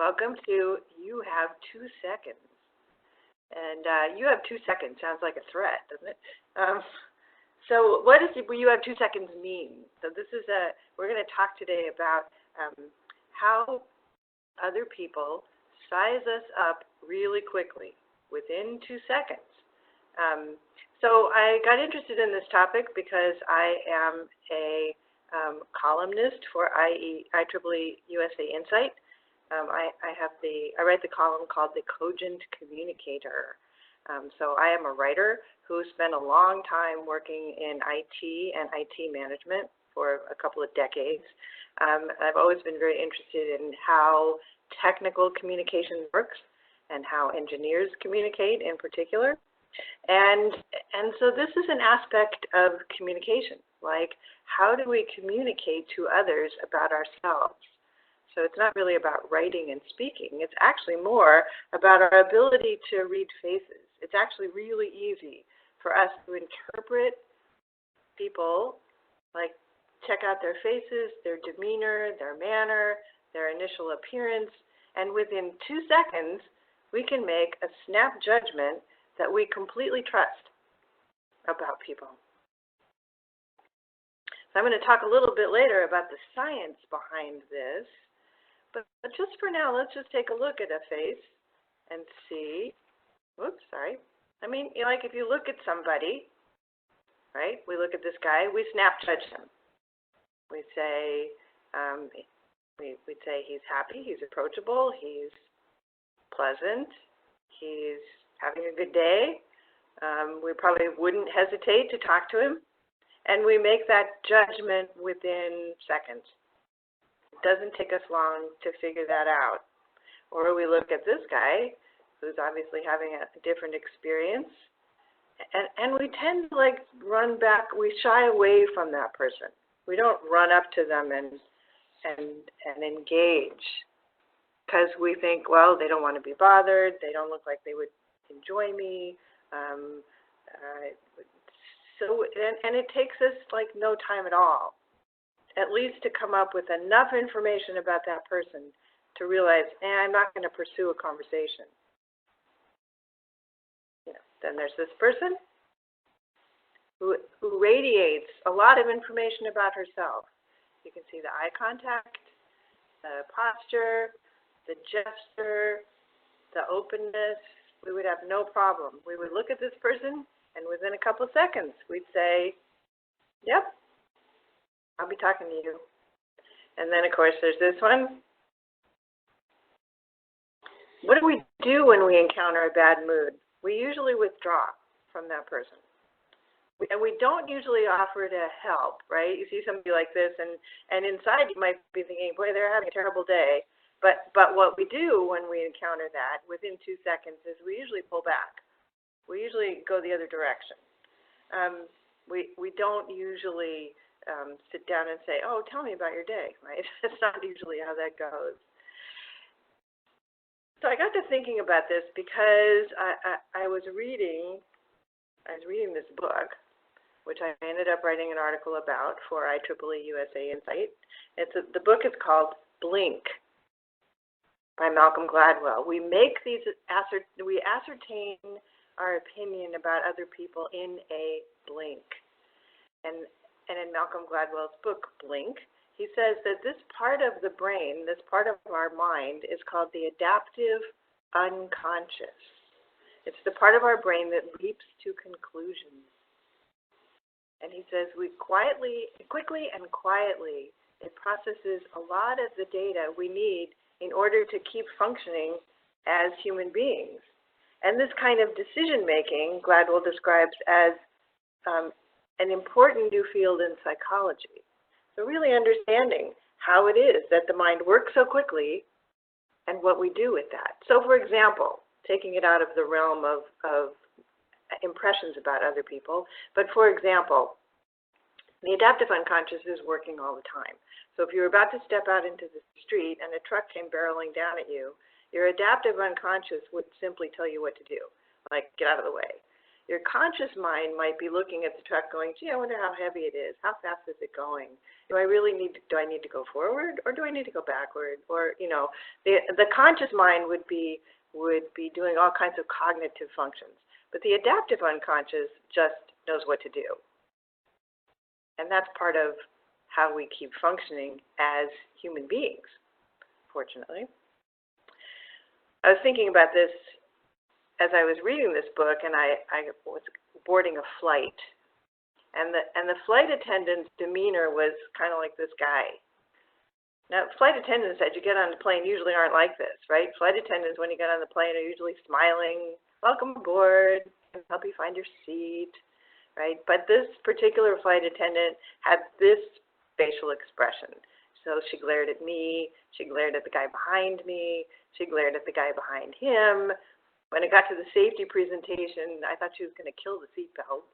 welcome to You Have 2 Seconds. And you have 2 seconds sounds like a threat, doesn't it? So what does you have 2 seconds mean? So this is we're going to talk today about how other people size us up really quickly within 2 seconds. So I got interested in this topic because I am a columnist for IEEE-USA Insight. I write the column called The Cogent Communicator. So I am a writer who spent a long time working in IT and IT management for a couple of decades. I've always been very interested in how technical communication works and how engineers communicate in particular. And so this is an aspect of communication, like how do we communicate to others about ourselves? So it's not really about writing and speaking. It's actually more about our ability to read faces. It's actually really easy for us to interpret people, like check out their faces, their demeanor, their manner, their initial appearance, and within 2 seconds, we can make a snap judgment that we completely trust about people. So I'm going to talk a little bit later about the science behind this, but just for now, let's just take a look at a face and see. Oops, sorry. I mean, like if you look at somebody, right? We look at this guy, we snap judge him. We say, we'd say he's happy, he's approachable, he's pleasant, he's having a good day. We probably wouldn't hesitate to talk to him, and we make that judgment within seconds. It doesn't take us long to figure that out. Or we look at this guy who's obviously having a different experience, and we tend to like run back, we shy away from that person. We don't run up to them and engage because we think, well, they don't want to be bothered, they don't look like they would enjoy me. And it takes us like no time at all, at least to come up with enough information about that person to realize, I'm not going to pursue a conversation. Then there's this person who radiates a lot of information about herself. You can see the eye contact, the posture, the gesture, the openness. We would have no problem. We would look at this person, and within a couple of seconds, we'd say, yep, I'll be talking to you. And then, of course, there's this one. What do we do when we encounter a bad mood? We usually withdraw from that person. And we don't usually offer to help, right? You see somebody like this, and inside you might be thinking, boy, they're having a terrible day. But what we do when we encounter that within 2 seconds is we usually pull back. We usually go the other direction. We don't usually sit down and say, oh, tell me about your day, right? That's not usually how that goes. So I got to thinking about this because I was reading this book, which I ended up writing an article about for IEEE-USA Insight. The book is called Blink by Malcolm Gladwell. We ascertain our opinion about other people in a blink. And in Malcolm Gladwell's book, Blink, he says that this part of the brain, this part of our mind, is called the adaptive unconscious. It's the part of our brain that leaps to conclusions. And he says quickly and quietly, it processes a lot of the data we need in order to keep functioning as human beings. And this kind of decision-making, Gladwell describes as an important new field in psychology. So really understanding how it is that the mind works so quickly and what we do with that. So for example, taking it out of the realm of impressions about other people, but for example, the adaptive unconscious is working all the time. So if you're about to step out into the street and a truck came barreling down at you, your adaptive unconscious would simply tell you what to do, like get out of the way. Your conscious mind might be looking at the truck going, gee, I wonder how heavy it is. How fast is it going? Do I need to go forward, or do I need to go backward? Or, you know, the conscious mind would be doing all kinds of cognitive functions. But the adaptive unconscious just knows what to do. And that's part of how we keep functioning as human beings, fortunately. I was thinking about this as I was reading this book, and I was boarding a flight, and the flight attendant's demeanor was kind of like this guy. Now, flight attendants, as you get on the plane, usually aren't like this, right? Flight attendants, when you get on the plane, are usually smiling, welcome aboard, help you find your seat, right? But this particular flight attendant had this facial expression. So she glared at me, she glared at the guy behind me, she glared at the guy behind him. When it got to the safety presentation, I thought she was going to kill the seatbelt.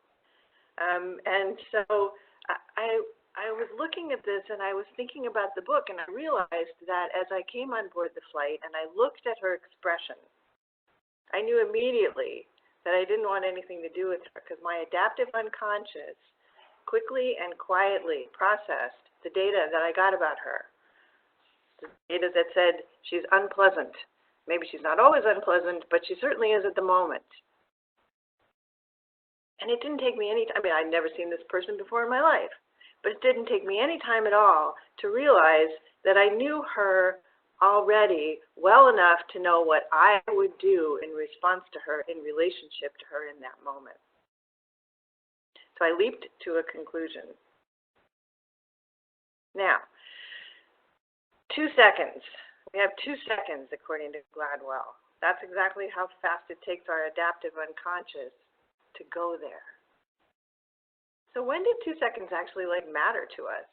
And so I was looking at this, and I was thinking about the book, and I realized that as I came on board the flight and I looked at her expression, I knew immediately that I didn't want anything to do with her, because my adaptive unconscious quickly and quietly processed the data that I got about her. The data that said she's unpleasant. Maybe she's not always unpleasant, but she certainly is at the moment. And it didn't take me any time. I mean, I'd never seen this person before in my life, but it didn't take me any time at all to realize that I knew her already well enough to know what I would do in response to her, in relationship to her in that moment. So I leaped to a conclusion. Now, 2 seconds. We have 2 seconds, according to Gladwell. That's exactly how fast it takes our adaptive unconscious to go there. So when did 2 seconds actually matter to us?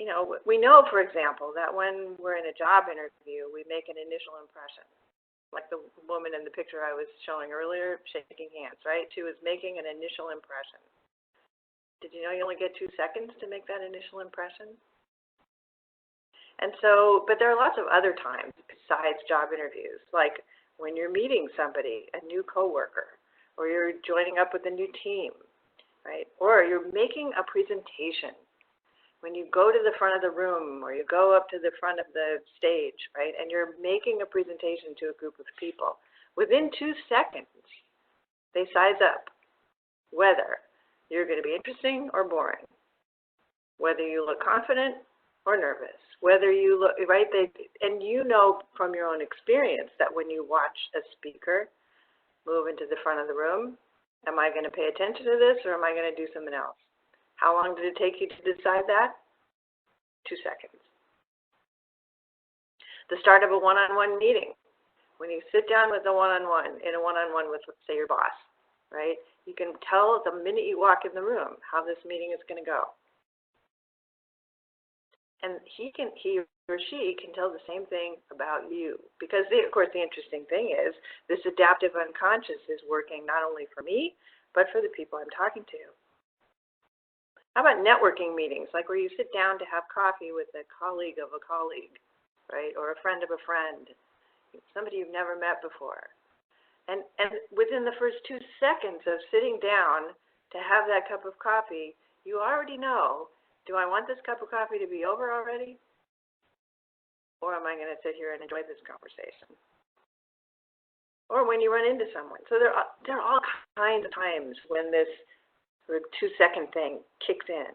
You know, we know, for example, that when we're in a job interview, we make an initial impression. Like the woman in the picture I was showing earlier, shaking hands, right? She was making an initial impression. Did you know you only get 2 seconds to make that initial impression? And so, but there are lots of other times besides job interviews, like when you're meeting somebody, a new coworker, or you're joining up with a new team, right? Or you're making a presentation. When you go to the front of the room, or you go up to the front of the stage, right? And you're making a presentation to a group of people. Within 2 seconds, they size up whether you're going to be interesting or boring, whether you look confident or nervous, whether you look, right? And you know from your own experience that when you watch a speaker move into the front of the room, am I going to pay attention to this, or am I going to do something else? How long did it take you to decide that? 2 seconds. The start of a one-on-one meeting. When you sit down with a one-on-one, in a one-on-one with, let's say, your boss, right? You can tell the minute you walk in the room how this meeting is going to go. And he or she can tell the same thing about you. Because, of course, the interesting thing is this adaptive unconscious is working not only for me, but for the people I'm talking to. How about networking meetings, like where you sit down to have coffee with a colleague of a colleague, right? Or a friend of a friend, somebody you've never met before. And within the first 2 seconds of sitting down to have that cup of coffee, you already know, do I want this cup of coffee to be over already? Or am I going to sit here and enjoy this conversation? Or when you run into someone. So there are all kinds of times when this sort of 2 second thing kicks in.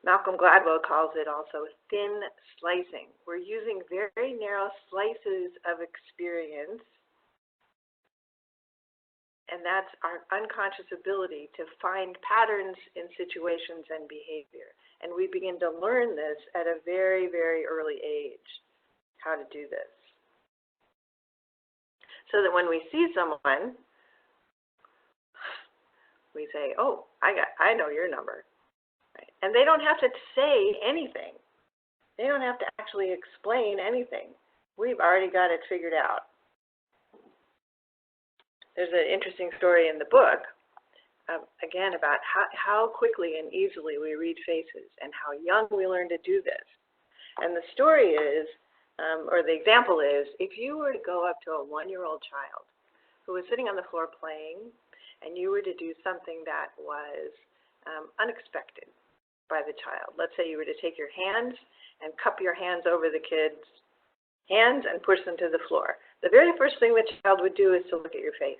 Malcolm Gladwell calls it also thin slicing. We're using very narrow slices of experience, and that's our unconscious ability to find patterns in situations and behavior. And we begin to learn this at a very, very early age, how to do this. So that when we see someone, we say, oh, I know your number. Right? And they don't have to say anything. They don't have to actually explain anything. We've already got it figured out. There's an interesting story in the book, again, about how quickly and easily we read faces and how young we learn to do this. And the story is, or the example is, if you were to go up to a 1-year-old child who was sitting on the floor playing, and you were to do something that was unexpected by the child. Let's say you were to take your hands and cup your hands over the kid's hands and push them to the floor. The very first thing the child would do is to look at your face.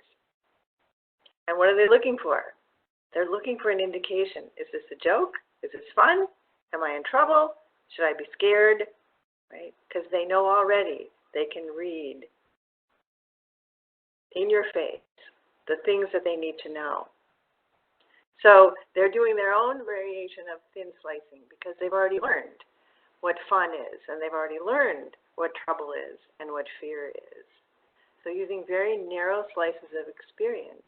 And what are they looking for? They're looking for an indication. Is this a joke? Is this fun? Am I in trouble? Should I be scared? Right? Because they know already. They can read in your face the things that they need to know. So they're doing their own variation of thin slicing because they've already learned what fun is, and they've already learned what trouble is and what fear is. So using very narrow slices of experience,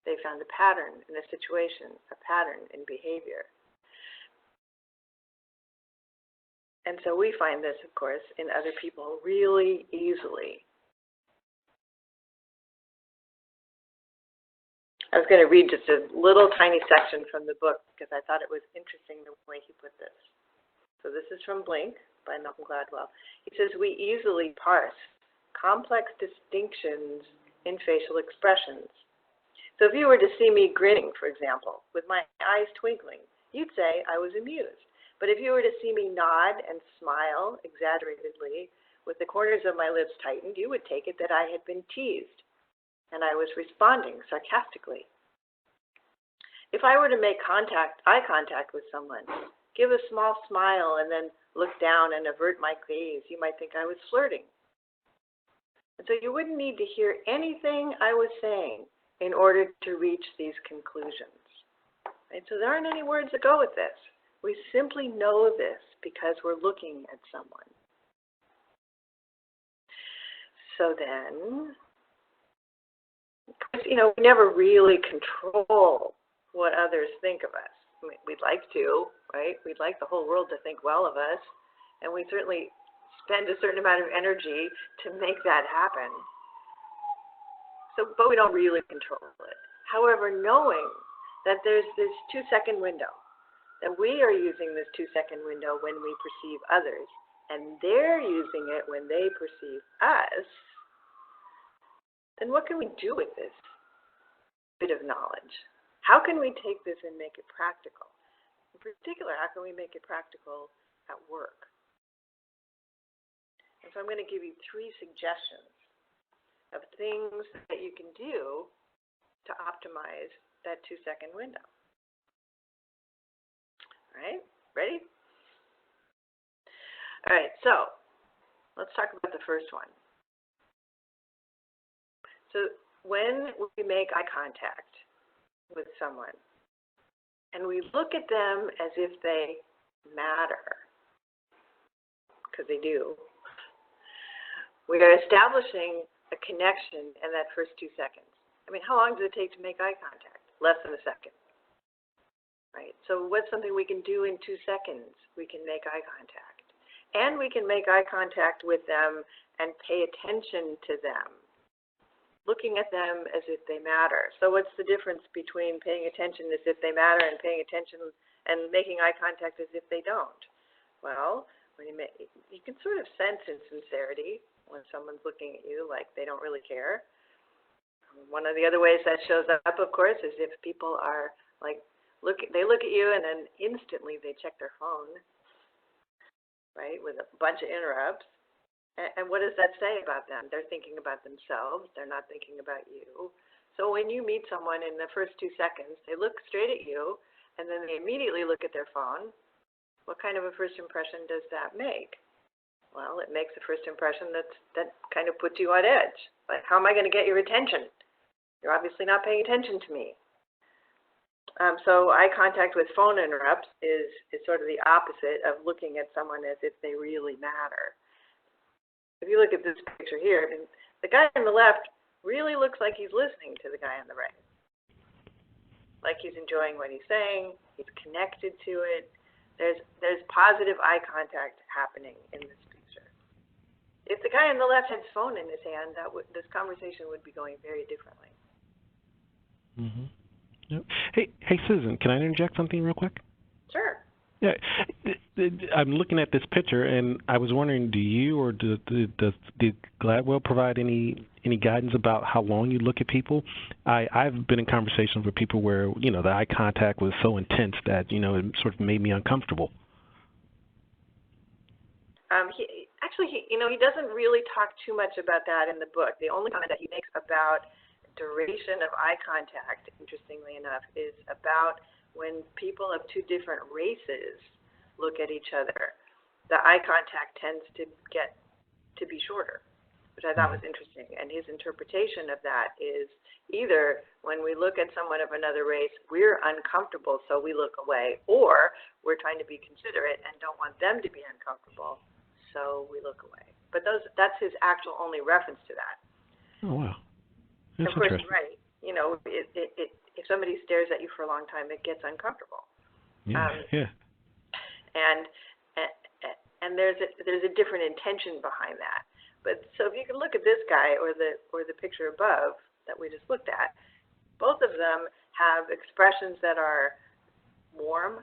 they found a pattern in a situation, a pattern in behavior. And so we find this, of course, in other people really easily. I was going to read just a little tiny section from the book because I thought it was interesting the way he put this. So this is from Blink by Malcolm Gladwell. He says, we easily parse complex distinctions in facial expressions. So if you were to see me grinning, for example, with my eyes twinkling, you'd say I was amused. But if you were to see me nod and smile exaggeratedly with the corners of my lips tightened, you would take it that I had been teased and I was responding sarcastically. If I were to make eye contact with someone, give a small smile and then look down and avert my gaze, you might think I was flirting. And so you wouldn't need to hear anything I was saying in order to reach these conclusions. Right? So there aren't any words that go with this. We simply know this because we're looking at someone. So then, we never really control what others think of us. I mean, we'd like to, right? We'd like the whole world to think well of us, and we certainly spend a certain amount of energy to make that happen. But we don't really control it. However, knowing that there's this 2-second window, that we are using this 2-second window when we perceive others, and they're using it when they perceive us, then what can we do with this bit of knowledge? How can we take this and make it practical? In particular, how can we make it practical at work? And so I'm going to give you 3 suggestions of things that you can do to optimize that 2-second window. All right, ready? All right, so let's talk about the first one. So when we make eye contact with someone and we look at them as if they matter, because they do, we are establishing a connection in that first 2 seconds. I mean, how long does it take to make eye contact? Less than a second. Right? So what's something we can do in 2 seconds? We can make eye contact. And we can make eye contact with them and pay attention to them, looking at them as if they matter. So what's the difference between paying attention as if they matter and paying attention and making eye contact as if they don't? Well, when you can sort of sense insincerity when someone's looking at you like they don't really care. One of the other ways that shows up, of course, is if people are like, they look at you and then instantly they check their phone, right, with a bunch of interrupts. And what does that say about them? They're thinking about themselves. They're not thinking about you. So when you meet someone in the first 2 seconds, they look straight at you, and then they immediately look at their phone. What kind of a first impression does that make? Well, it makes a first impression that kind of puts you on edge. Like, how am I going to get your attention? You're obviously not paying attention to me. So eye contact with phone interrupts is sort of the opposite of looking at someone as if they really matter. If you look at this picture here, the guy on the left really looks like he's listening to the guy on the right. Like he's enjoying what he's saying, he's connected to it. There's positive eye contact happening in this picture. If the guy on the left had his phone in his hand, this conversation would be going very differently. Mm-hmm. Yep. Hey, Susan, can I interject something real quick? Sure. Yeah. I'm looking at this picture, and I was wondering, do you or did Gladwell provide any guidance about how long you look at people? I've been in conversations with people where, you know, the eye contact was so intense that, you know, it sort of made me uncomfortable. He doesn't really talk too much about that in the book. The only comment that he makes about duration of eye contact, interestingly enough, is about when people of two different races look at each other. The eye contact tends to get to be shorter, which I thought was interesting. And his interpretation of that is either when we look at someone of another race, we're uncomfortable, so we look away, or we're trying to be considerate and don't want them to be uncomfortable, so we look away. But that's his actual only reference to that. Oh, wow. That's of course, interesting. right. You know, if somebody stares at you for a long time, it gets uncomfortable. Yeah, yeah. And there's a different intention behind that. But so if you can look at this guy or the picture above that we just looked at, both of them have expressions that are warm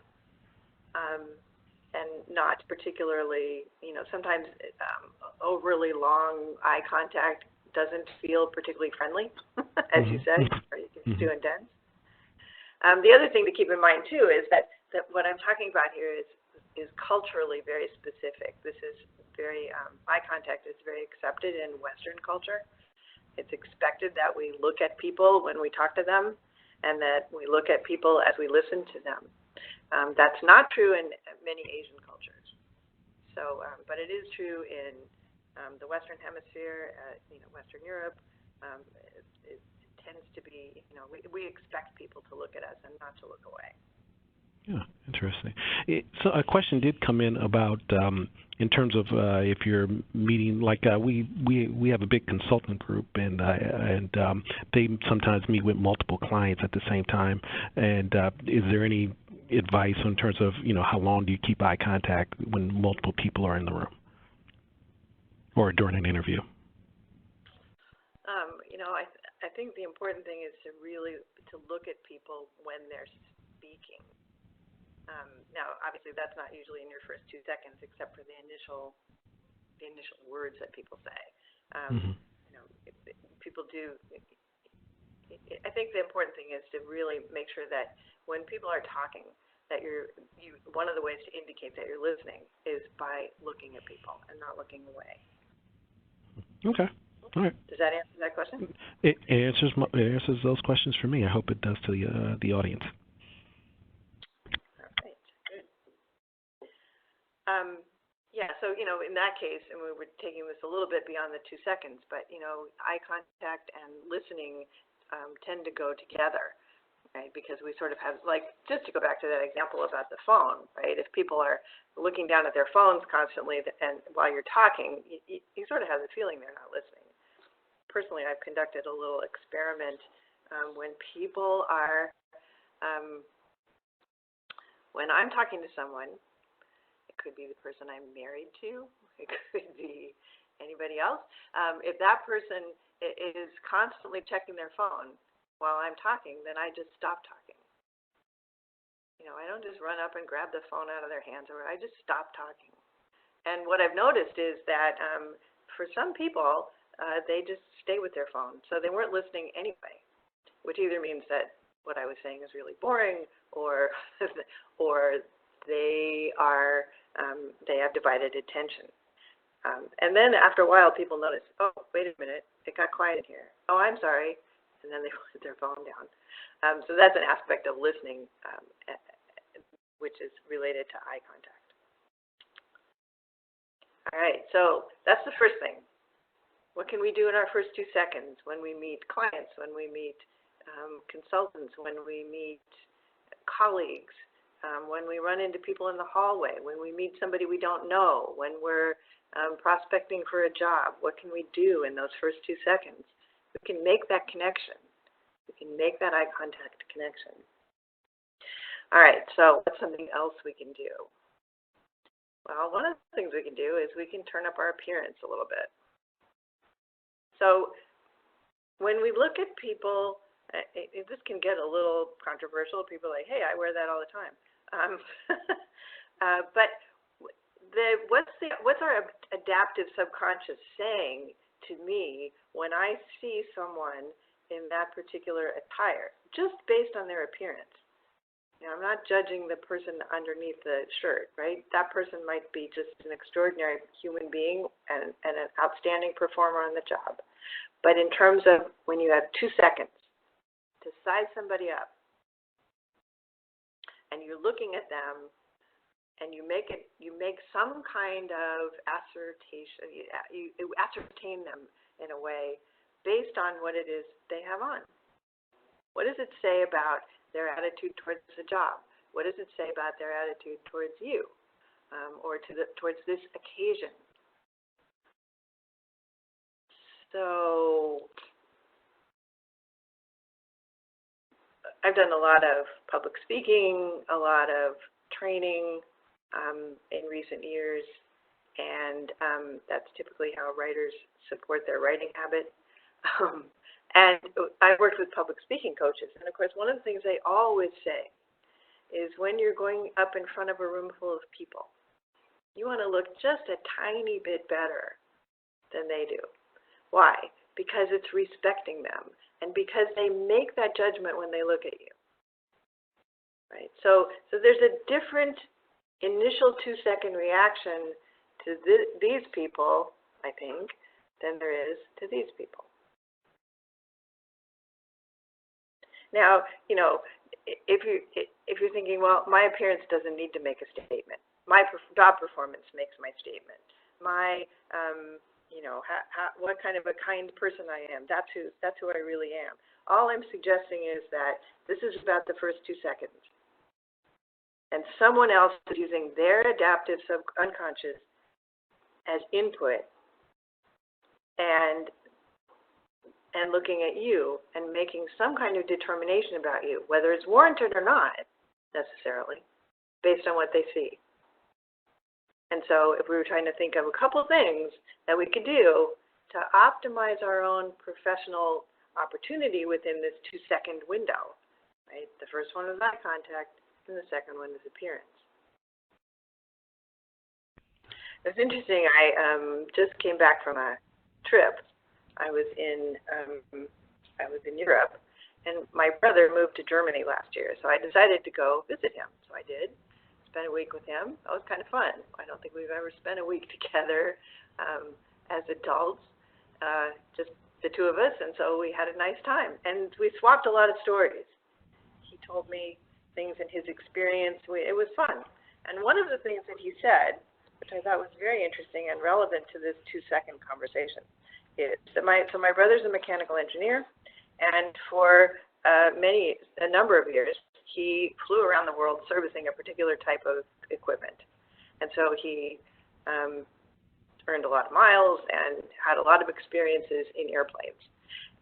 and not particularly, you know, sometimes overly long eye contact doesn't feel particularly friendly, as you said, or it's too intense. The other thing to keep in mind too is that what I'm talking about here is culturally very specific. This is very eye contact is very accepted in Western culture. It's expected that we look at people when we talk to them, and that we look at people as we listen to them. That's not true in many Asian cultures. So, but it is true in the Western Hemisphere, Western Europe. It tends to be, you know, we expect people to look at us and not to look away. Yeah, interesting. So a question did come in about in terms of if you're meeting, like we have a big consultant group, and they sometimes meet with multiple clients at the same time. And is there any advice in terms of, you know, how long do you keep eye contact when multiple people are in the room or during an interview? I think the important thing is to look at people when they're speaking. Now, obviously, that's not usually in your first 2 seconds, except for the initial words that people say. People do. I think the important thing is to really make sure that when people are talking, that one of the ways to indicate that you're listening is by looking at people and not looking away. Okay. All right. Does that answer that question? It answers those questions for me. I hope it does to the audience. All right. Good. So, you know, in that case, and we were taking this a little bit beyond the 2 seconds, but, you know, eye contact and listening tend to go together, right? Because we sort of have, like, just to go back to that example about the phone, right? If people are looking down at their phones constantly and while you're talking, you sort of have the feeling they're not listening. Personally, I've conducted a little experiment when people are, when I'm talking to someone, it could be the person I'm married to, it could be anybody else. If that person is constantly checking their phone while I'm talking, then I just stop talking. You know, I don't just run up and grab the phone out of their hands, or I just stop talking. And what I've noticed is that for some people, they just stay with their phone, so they weren't listening anyway, which either means that what I was saying is really boring, or they have divided attention. And then after a while, people notice, oh, wait a minute, it got quiet in here. Oh, I'm sorry, and then they put their phone down. So that's an aspect of listening, which is related to eye contact. All right, so that's the first thing. What can we do in our first 2 seconds when we meet clients, when we meet consultants, when we meet colleagues, when we run into people in the hallway, when we meet somebody we don't know, when we're prospecting for a job? What can we do in those first 2 seconds? We can make that connection. We can make that eye contact connection. All right, so what's something else we can do? Well, one of the things we can do is we can turn up our appearance a little bit. So when we look at people, this can get a little controversial. People are like, hey, I wear that all the time. But what's our adaptive subconscious saying to me when I see someone in that particular attire, just based on their appearance? You know, I'm not judging the person underneath the shirt, right? That person might be just an extraordinary human being and an outstanding performer on the job. But in terms of when you have 2 seconds to size somebody up, and you're looking at them, and you make some kind of assertion, you ascertain them in a way based on what it is they have on. What does it say about their attitude towards the job? What does it say about their attitude towards you, or towards this occasion? So I've done a lot of public speaking, a lot of training in recent years, and that's typically how writers support their writing habit. And I've worked with public speaking coaches, and of course, one of the things they always say is when you're going up in front of a room full of people, you want to look just a tiny bit better than they do. Why? Because it's respecting them, and because they make that judgment when they look at you. Right? So there's a different initial 2-second reaction to these people, I think, than there is to these people. Now, you know, if you're thinking, well, my appearance doesn't need to make a statement. My job performance makes my statement. My, you know, what kind of a kind person I am. That's who I really am. All I'm suggesting is that this is about the first 2 seconds, and someone else is using their adaptive unconscious as input, and looking at you and making some kind of determination about you, whether it's warranted or not necessarily, based on what they see. And so if we were trying to think of a couple things that we could do to optimize our own professional opportunity within this 2-second window, right? The first one is eye contact, and the second one is appearance. It's interesting. I just came back from a trip. I was in Europe, and my brother moved to Germany last year, so I decided to go visit him. So I did. Spent a week with him. That was kind of fun. I don't think we've ever spent a week together as adults, just the two of us, and so we had a nice time. And we swapped a lot of stories. He told me things in his experience. It was fun. And one of the things that he said, which I thought was very interesting and relevant to this 2-second conversation, is that my brother's a mechanical engineer, and for a number of years, he flew around the world servicing a particular type of equipment. And so he earned a lot of miles and had a lot of experiences in airplanes.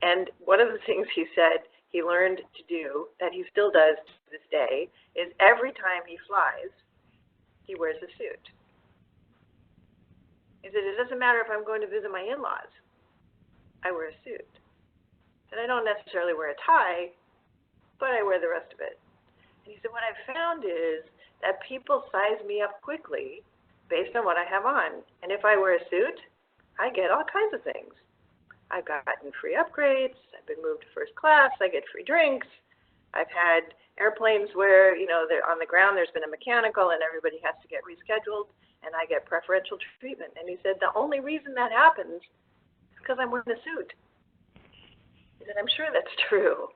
And one of the things he said he learned to do, that he still does to this day, is every time he flies, he wears a suit. He said, it doesn't matter if I'm going to visit my in-laws, I wear a suit. And I don't necessarily wear a tie, but I wear the rest of it. And he said, what I've found is that people size me up quickly based on what I have on. And if I wear a suit, I get all kinds of things. I've gotten free upgrades, I've been moved to first class, I get free drinks. I've had airplanes where, you know, they're on the ground, there's been a mechanical and everybody has to get rescheduled, and I get preferential treatment. And he said, the only reason that happens is because I'm wearing a suit. He said, I'm sure that's true.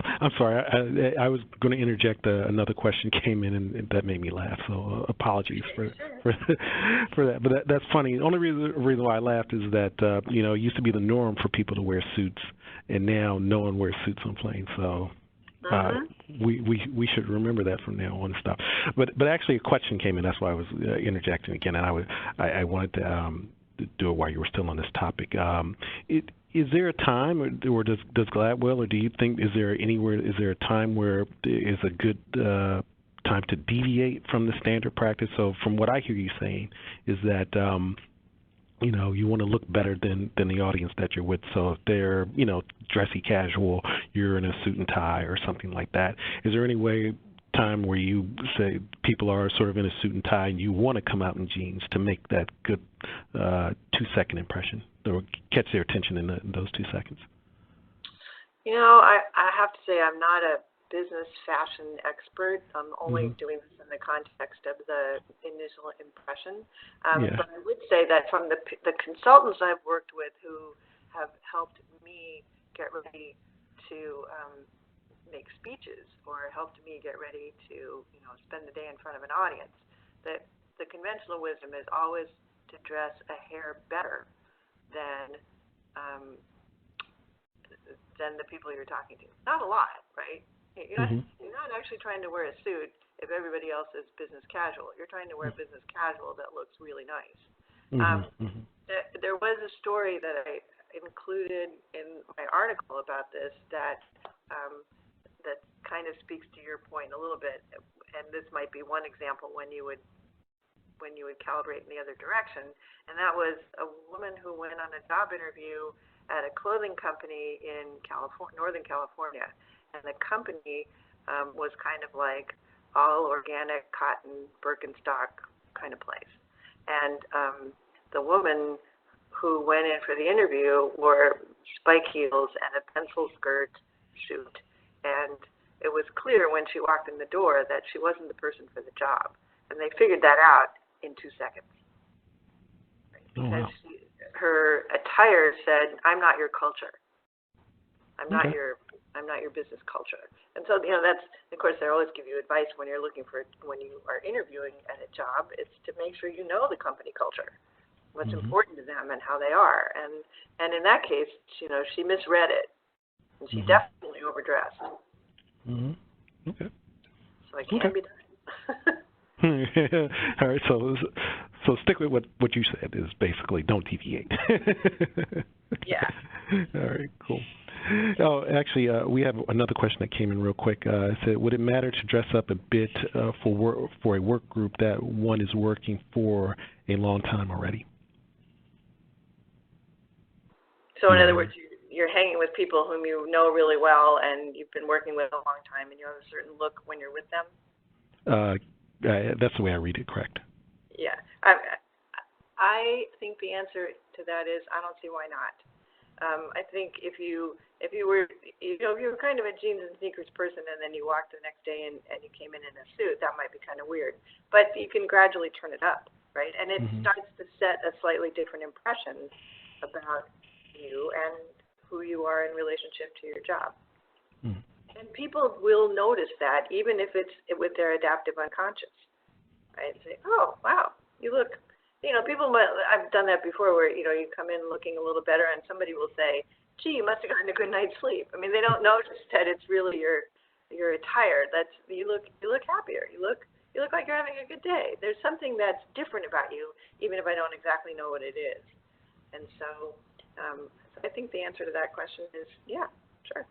I'm sorry, I was going to interject. Another question came in, and that made me laugh. So apologies for that. But that's funny. The only reason why I laughed is that you know, it used to be the norm for people to wear suits, and now no one wears suits on planes. So we should remember that from now on and stuff. But actually, a question came in. That's why I was interjecting again, and I wanted to do it while you were still on this topic. Is there a time, or does Gladwell, or do you think, is there a time where is a good time to deviate from the standard practice? So from what I hear you saying is that, you know, you want to look better than the audience that you're with. So if they're, you know, dressy casual, you're in a suit and tie or something like that. Is there any time where you say people are sort of in a suit and tie and you want to come out in jeans to make that good 2-second impression or catch their attention in those 2 seconds? You know, I have to say I'm not a business fashion expert. I'm only doing this in the context of the initial impression. But I would say that from the consultants I've worked with who have helped me get ready to make speeches or helped me get ready to, spend the day in front of an audience, that the conventional wisdom is always to dress a hair better than the people you're talking to. Not a lot, right? You're not actually trying to wear a suit if everybody else is business casual. You're trying to wear business casual that looks really nice. There was a story that I included in my article about this that kind of speaks to your point a little bit, and this might be one example when you would calibrate in the other direction, and that was a woman who went on a job interview at a clothing company in Northern California, and the company was kind of like all organic cotton Birkenstock kind of place, and the woman who went in for the interview wore spike heels and a pencil skirt suit, and it was clear when she walked in the door that she wasn't the person for the job, and they figured that out in 2 seconds. Because her attire said, "I'm not your culture. I'm not your business culture." And so, that's, of course, they always give you advice when you are interviewing at a job. It's to make sure you know the company culture, what's important to them and how they are. And in that case, she misread it, and she definitely overdressed. Okay. So it can be done. All right, so stick with what you said is basically don't deviate. Yeah. All right, cool. Oh, actually, we have another question that came in real quick. It said, would it matter to dress up a bit for a work group that one is working for a long time already? So in other words, you're hanging with people whom you know really well and you've been working with a long time and you have a certain look when you're with them? That's the way I read it, correct? Yeah. I think the answer to that is I don't see why not. I think if you were kind of a jeans and sneakers person and then you walked the next day and you came in a suit, that might be kind of weird. But you can gradually turn it up, right? And it starts to set a slightly different impression about you and who you are in relationship to your job. And people will notice that, even if it's with their adaptive unconscious. Right? Say, "Oh, wow, you look." I've done that before, where you come in looking a little better, and somebody will say, "Gee, you must have gotten a good night's sleep." I mean, they don't notice that it's really your attire. You look happier. You look like you're having a good day. There's something that's different about you, even if I don't exactly know what it is. And so, I think the answer to that question is, yeah, sure.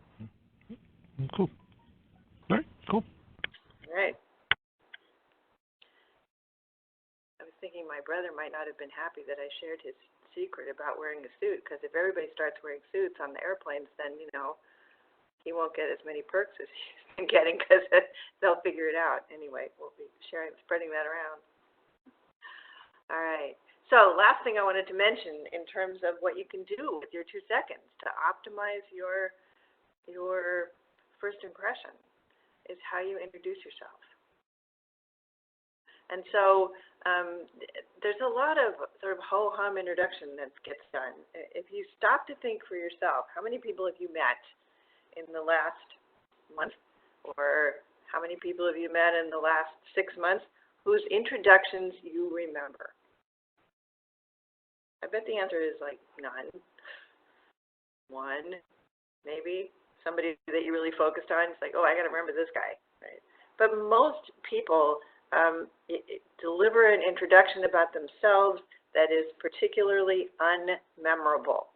Cool. All right, cool. All right. I was thinking my brother might not have been happy that I shared his secret about wearing a suit, because if everybody starts wearing suits on the airplanes, then, he won't get as many perks as he's been getting, because they'll figure it out. Anyway, we'll be spreading that around. All right. So last thing I wanted to mention in terms of what you can do with your 2 seconds to optimize your first impression is how you introduce yourself. And so there's a lot of sort of ho-hum introduction that gets done. If you stop to think for yourself, how many people have you met in the last month? Or how many people have you met in the last 6 months whose introductions you remember? I bet the answer is like none. One, maybe. Somebody that you really focused on. It's like, oh, I got to remember this guy, right? But most people deliver an introduction about themselves that is particularly unmemorable.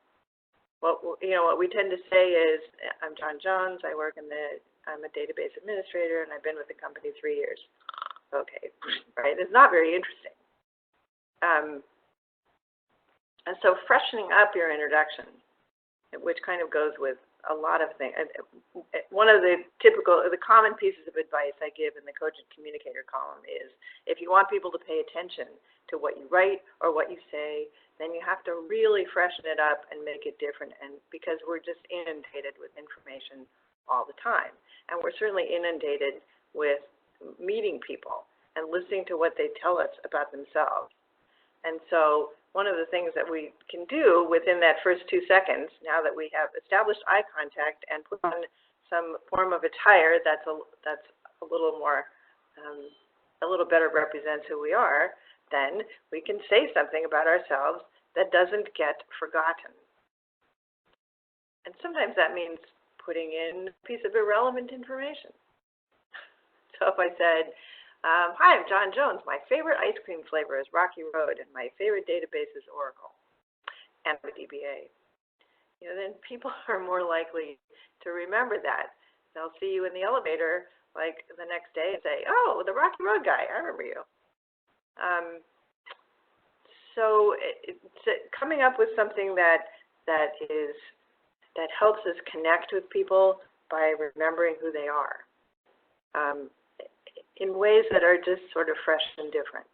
What we tend to say is, I'm John Jones. I'm a database administrator, and I've been with the company 3 years. Okay, right? It's not very interesting. And so freshening up your introduction, which kind of goes with a lot of things. One of the common pieces of advice I give in the Cogent Communicator column is, if you want people to pay attention to what you write or what you say, then you have to really freshen it up and make it different, and because we're just inundated with information all the time. And we're certainly inundated with meeting people and listening to what they tell us about themselves. And so one of the things that we can do within that first 2 seconds, now that we have established eye contact and put on some form of attire that's a little more, a little better represents who we are, then we can say something about ourselves that doesn't get forgotten. And sometimes that means putting in a piece of irrelevant information. So if I said, hi, I'm John Jones. My favorite ice cream flavor is Rocky Road, and my favorite database is Oracle, and a DBA. Then people are more likely to remember that. They'll see you in the elevator like the next day and say, oh, the Rocky Road guy, I remember you. So coming up with something that helps us connect with people by remembering who they are. In ways that are just sort of fresh and different.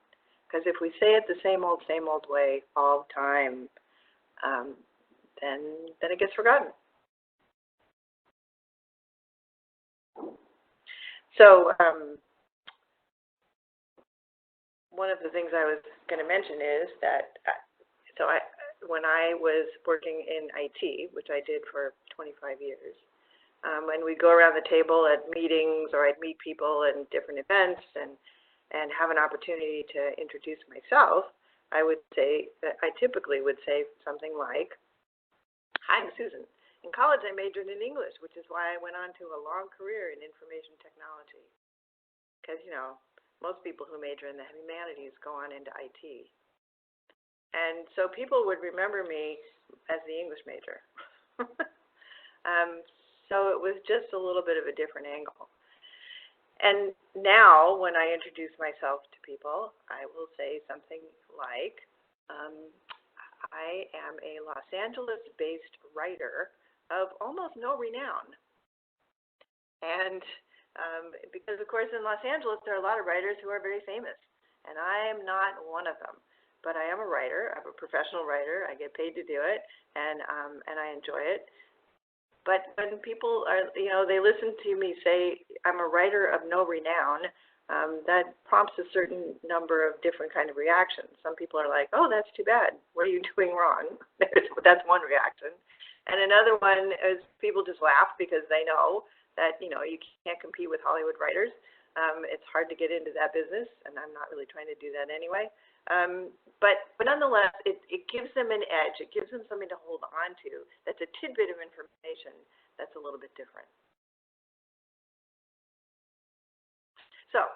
Because if we say it the same old way all the time, then it gets forgotten. So one of the things I was going to mention is that, when I was working in IT, which I did for 25 years, and we'd go around the table at meetings, or I'd meet people in different events and have an opportunity to introduce myself, I would say, I typically would say something like, hi, I'm Susan. In college, I majored in English, which is why I went on to a long career in information technology. Because, most people who major in the humanities go on into IT. And so people would remember me as the English major. So it was just a little bit of a different angle. And now, when I introduce myself to people, I will say something like, I am a Los Angeles-based writer of almost no renown. And because, of course, in Los Angeles, there are a lot of writers who are very famous, and I am not one of them. But I am a writer. I'm a professional writer. I get paid to do it, and I enjoy it. But when people are, they listen to me say I'm a writer of no renown, that prompts a certain number of different kind of reactions. Some people are like, oh, that's too bad. What are you doing wrong? That's one reaction. And another one is people just laugh because they know that, you can't compete with Hollywood writers. It's hard to get into that business, and I'm not really trying to do that anyway. But nonetheless, it gives them an edge. It gives them something to hold on to. That's a tidbit of information that's a little bit different. So,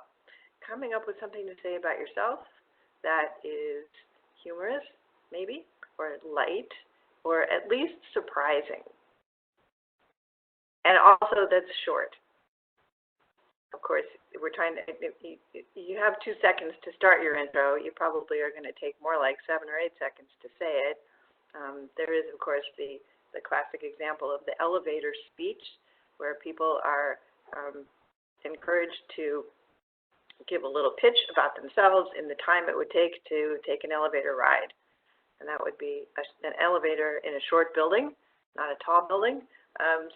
coming up with something to say about yourself that is humorous, maybe, or light, or at least surprising. And also that's short. Of course, we're trying to, if you have 2 seconds to start your intro, you probably are going to take more like 7 or 8 seconds to say it. There is, of course, the classic example of the elevator speech, where people are encouraged to give a little pitch about themselves in the time it would take to take an elevator ride. And that would be an elevator in a short building, not a tall building.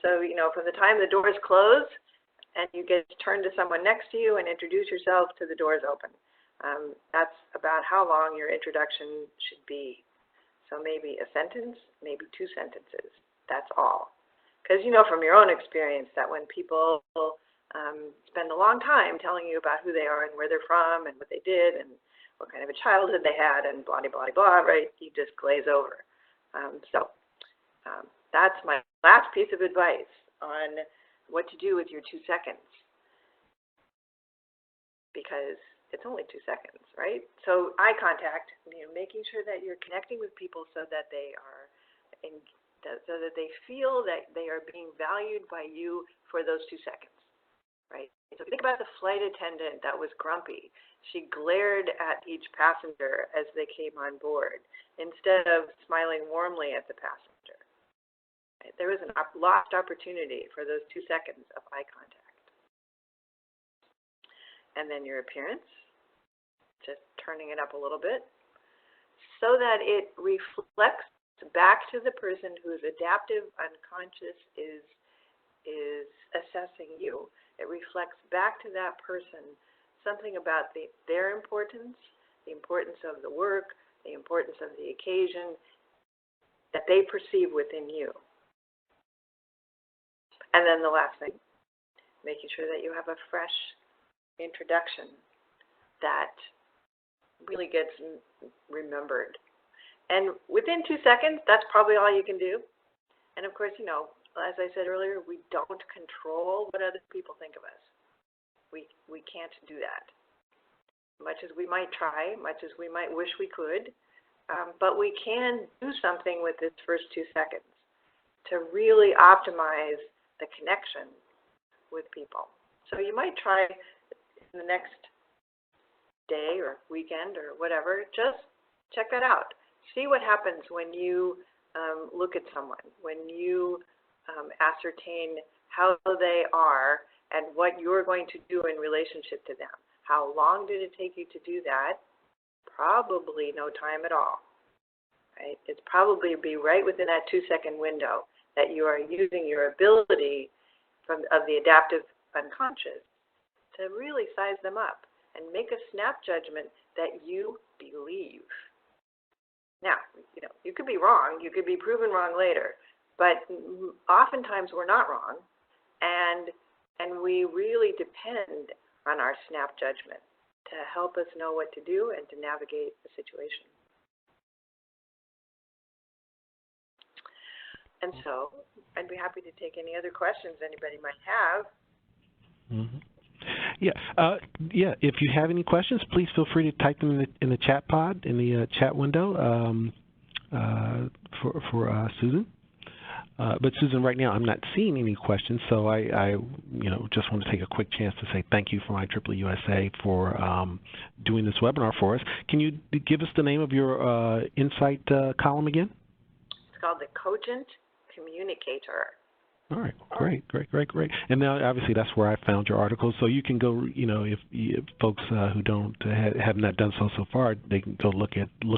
So, from the time the doors close, and you get to turn to someone next to you and introduce yourself to the doors open. That's about how long your introduction should be. So maybe a sentence, maybe 2 sentences. That's all. Because you know from your own experience that when people spend a long time telling you about who they are and where they're from and what they did and what kind of a childhood they had and blah, blah, blah, right, you just glaze over. That's my last piece of advice on what to do with your 2 seconds, because it's only 2 seconds, right? So eye contact, making sure that you're connecting with people so that they are, so that they feel that they are being valued by you for those 2 seconds, right? So think about the flight attendant that was grumpy. She glared at each passenger as they came on board instead of smiling warmly at the passenger. Right? There is a lost opportunity for those 2 seconds of eye contact. And then your appearance, just turning it up a little bit, so that it reflects back to the person whose adaptive unconscious is assessing you. It reflects back to that person something about their importance, the importance of the work, the importance of the occasion that they perceive within you. And then the last thing, making sure that you have a fresh introduction that really gets remembered. And within 2 seconds, that's probably all you can do. And of course, as I said earlier, we don't control what other people think of us. We can't do that. Much as we might try, much as we might wish we could, but we can do something with this first 2 seconds to really optimize the connection with people. So you might try in the next day or weekend or whatever, just check that out. See what happens when you look at someone, when you ascertain how they are and what you're going to do in relationship to them. How long did it take you to do that? Probably no time at all. Right? It's probably be right within that 2 second window that you are using your ability of the adaptive unconscious to really size them up and make a snap judgment that you believe. Now, you could be wrong, you could be proven wrong later, but oftentimes we're not wrong, and we really depend on our snap judgment to help us know what to do and to navigate the situation. And so I'd be happy to take any other questions anybody might have. Mm-hmm. Yeah. If you have any questions, please feel free to type them in the chat pod, in the chat window for Susan. But Susan, right now I'm not seeing any questions, so I just want to take a quick chance to say thank you from IEEE-USA for doing this webinar for us. Can you give us the name of your Insight column again? It's called the Cogent Communicator. All right, great. And now, obviously, that's where I found your article. So you can go, if folks who have not done so far, they can go look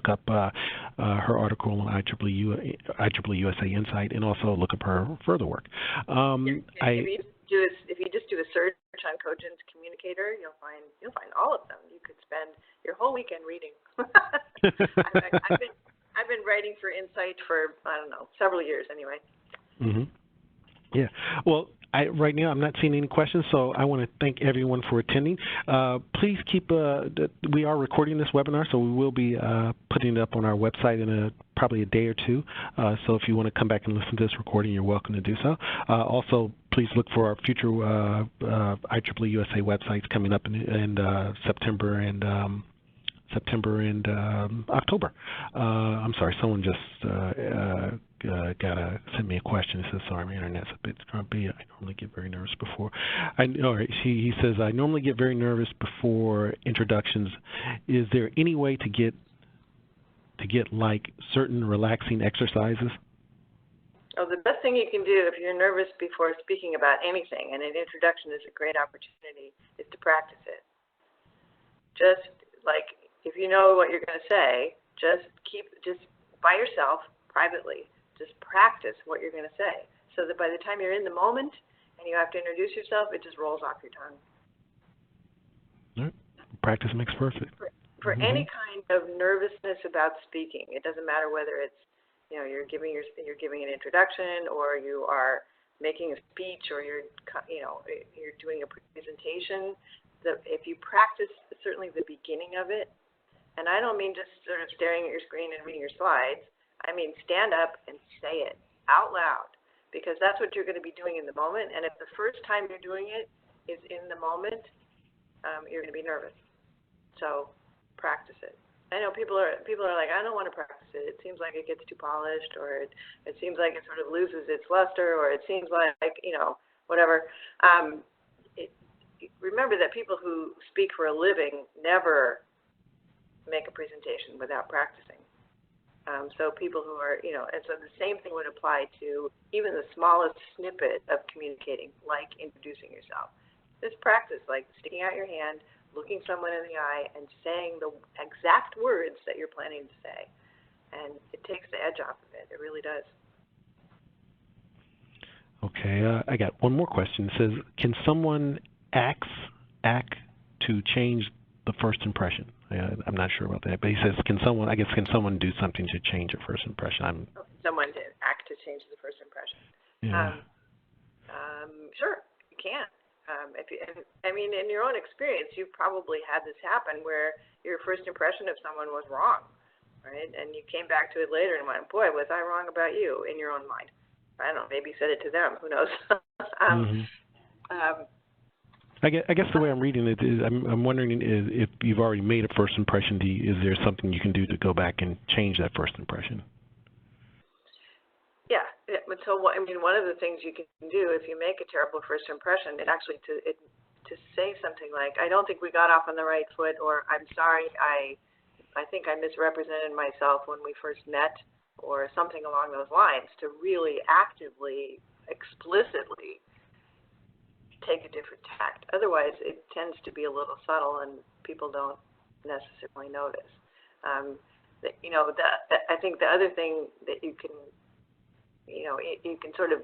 up her article on IEEE-USA Insight, and also look up her further work. If you just do a search on Cogent Communicator, you'll find all of them. You could spend your whole weekend reading. I've been writing for Insight for, I don't know, several years anyway. Mm-hmm. Yeah. Well, right now I'm not seeing any questions, so I want to thank everyone for attending. Please keep, we are recording this webinar, so we will be putting it up on our website in probably a day or two. So if you want to come back and listen to this recording, you're welcome to do so. Also, please look for our future IEEE-USA websites coming up in September and October. I'm sorry, someone just sent me a question. It says, sorry, my internet's a bit grumpy. I normally get very nervous before. He says, I normally get very nervous before introductions. Is there any way to get like certain relaxing exercises? Oh, the best thing you can do if you're nervous before speaking about anything, and an introduction is a great opportunity, is to practice it. Just like, if you know what you're going to say, just by yourself, privately, just practice what you're going to say, so that by the time you're in the moment and you have to introduce yourself, it just rolls off your tongue. All right. Practice makes perfect. For any kind of nervousness about speaking, it doesn't matter whether it's you're giving an introduction, or you are making a speech, or you're doing a presentation. If you practice certainly the beginning of it, and I don't mean just sort of staring at your screen and reading your slides. I mean stand up and say it out loud, because that's what you're going to be doing in the moment. And if the first time you're doing it is in the moment, you're going to be nervous. So practice it. I know people are like, I don't want to practice it. It seems like it gets too polished, or it seems like it sort of loses its luster, or it seems like whatever. Remember that people who speak for a living never make a presentation without practicing. So people who are, and so the same thing would apply to even the smallest snippet of communicating, like introducing yourself. Just practice, like sticking out your hand, looking someone in the eye, and saying the exact words that you're planning to say. And it takes the edge off of it. It really does. Okay, I got one more question. It says, can someone act to change the first impression? I'm not sure about that, but he says, can someone do something to change a first impression? Someone to act to change the first impression. Yeah. Sure, you can. In your own experience, you've probably had this happen where your first impression of someone was wrong, right? And you came back to it later and went, boy, was I wrong about you, in your own mind. I don't know, maybe you said it to them, who knows? I guess the way I'm reading it is I'm wondering if you've already made a first impression, is there something you can do to go back and change that first impression? Yeah. So, one of the things you can do if you make a terrible first impression, to say something like, I don't think we got off on the right foot, or I'm sorry, I think I misrepresented myself when we first met, or something along those lines, to really actively, explicitly take a different tact. Otherwise, it tends to be a little subtle, and people don't necessarily notice. I think the other thing that you can, you can sort of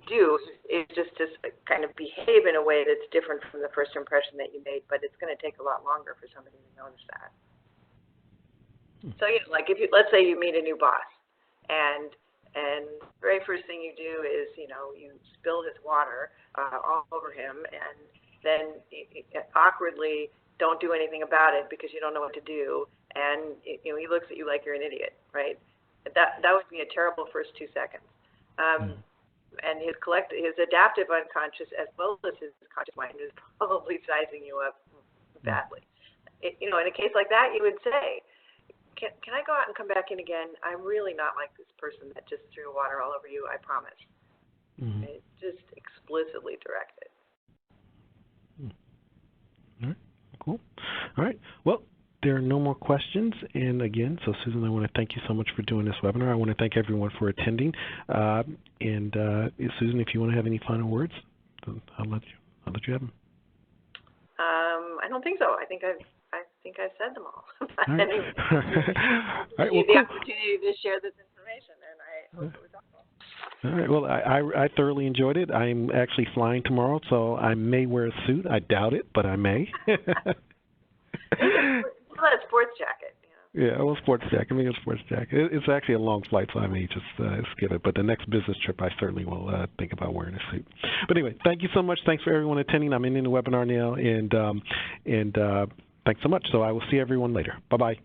do is just to kind of behave in a way that's different from the first impression that you made, but it's going to take a lot longer for somebody to notice that. So, like let's say you meet a new boss, and the very first thing you do is, you spill his water all over him, and then awkwardly don't do anything about it because you don't know what to do, and he looks at you like you're an idiot, right? That would be a terrible first 2 seconds. And his adaptive unconscious as well as his conscious mind is probably sizing you up badly. In a case like that, you would say, Can I go out and come back in again? I'm really not like this person that just threw water all over you, I promise. It's just explicitly directed. All right, cool. All right, well, there are no more questions. And again, so Susan, I want to thank you so much for doing this webinar. I want to thank everyone for attending. Susan, if you want to have any final words, I'll let you have them. I don't think so. I think I've said them all. All right. Anyway, all right, well, the opportunity to share this information, and I hope it was helpful. All right. Well, I thoroughly enjoyed it. I'm actually flying tomorrow, so I may wear a suit. I doubt it, but I may. Well, a sports jacket. Yeah, a sports jacket. I mean, a sports jacket. It's actually a long flight, so I may just skip it. But the next business trip, I certainly will think about wearing a suit. But anyway, thank you so much. Thanks for everyone attending. I'm ending the webinar now, and thanks so much. So I will see everyone later. Bye-bye.